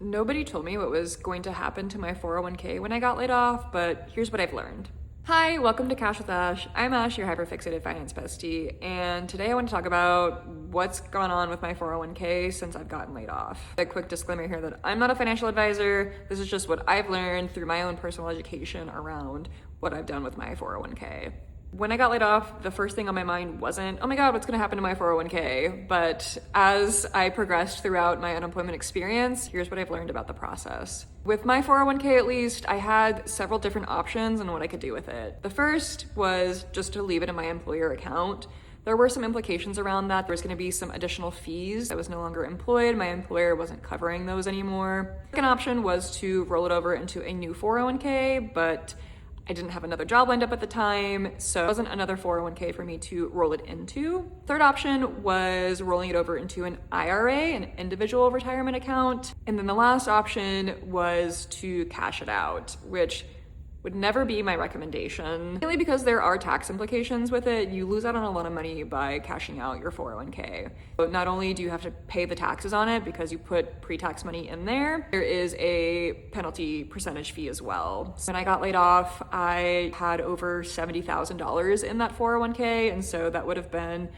Nobody told me what was going to happen to my 401k when I got laid off, but here's what I've learned. Hi, welcome to Cash with Ash. I'm Ash, your hyperfixated finance bestie, and today I want to talk about what's gone on with my 401k since I've gotten laid off. A quick disclaimer here that I'm not a financial advisor. This is just what I've learned through my own personal education around what I've done with my 401k. When I got laid off, the first thing on my mind wasn't, oh my God, what's gonna happen to my 401k? But as I progressed throughout my unemployment experience, here's what I've learned about the process. With my 401k at least, I had several different options on what I could do with it. The first was just to leave it in my employer account. There were some implications around that. There was gonna be some additional fees. I was no longer employed. My employer wasn't covering those anymore. The second option was to roll it over into a new 401k, but I didn't have another job lined up at the time, so it wasn't another 401k for me to roll it into. Third option was rolling it over into an IRA, an individual retirement account. And then the last option was to cash it out, which would never be my recommendation, mainly because there are tax implications with it. You lose out on a lot of money by cashing out your 401k. So not only do you have to pay the taxes on it because you put pre-tax money in there is a penalty percentage fee as well. So when I got laid off, I had over $70,000 in that 401k, and so that would have been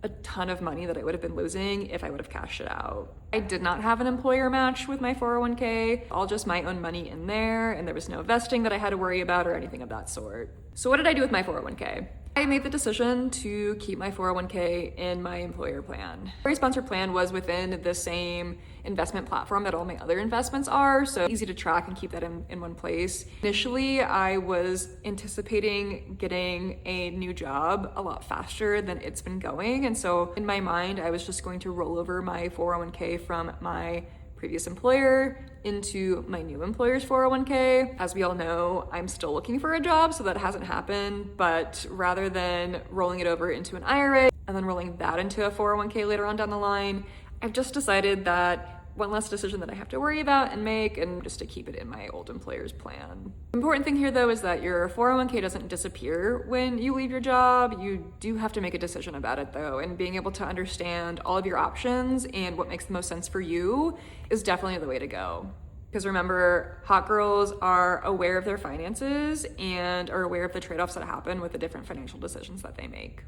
a ton of money that I would have been losing if I would have cashed it out. I did not have an employer match with my 401k, all just my own money in there, and there was no vesting that I had to worry about or anything of that sort. So what did I do with my 401k? I made the decision to keep my 401k in my employer plan. My sponsor plan was within the same investment platform that all my other investments are, so easy to track and keep that in one place. Initially, I was anticipating getting a new job a lot faster than it's been going, and so in my mind, I was just going to roll over my 401k from my previous employer into my new employer's 401k. As we all know, I'm still looking for a job, so that hasn't happened, but rather than rolling it over into an IRA and then rolling that into a 401k later on down the line, I've just decided that one less decision that I have to worry about and make, and just to keep it in my old employer's plan. The important thing here though is that your 401k doesn't disappear when you leave your job. You do have to make a decision about it though, and being able to understand all of your options and what makes the most sense for you is definitely the way to go. Because remember, hot girls are aware of their finances and are aware of the trade-offs that happen with the different financial decisions that they make.